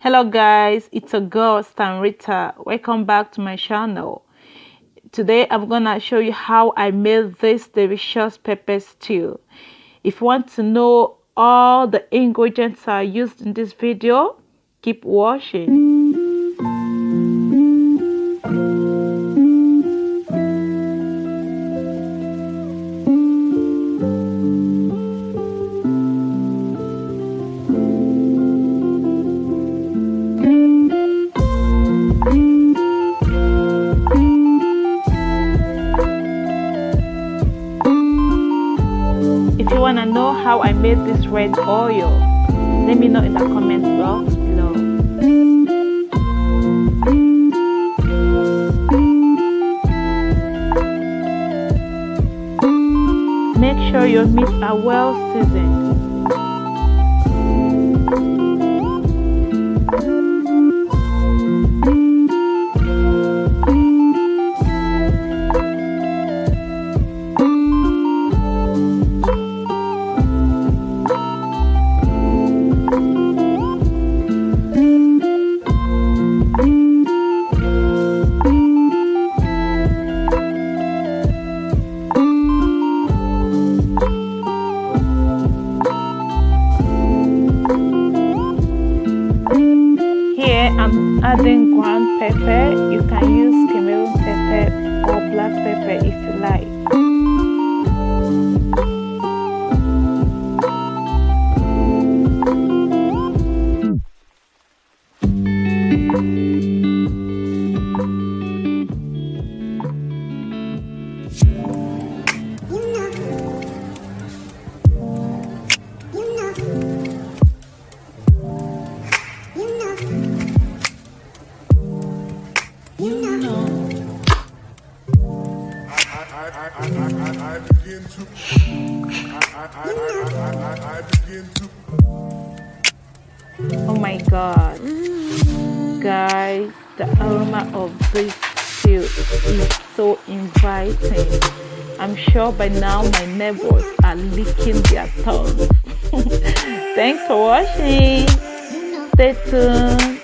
Hello guys, it's a girl StanRita. Welcome back to my channel. Today I'm gonna show you how I made this delicious pepper stew. If you want to know all the ingredients I used in this video, keep watching. If you want to know how I made this red oil, let me know in the comment box below. Make sure your meats are well seasoned. I'm adding ground pepper. You can use Cameroon pepper or black pepper if you like. Oh my god, guys, the aroma of this stew is so inviting. I'm sure by now my neighbors are licking their tongues. Thanks for watching. Stay tuned.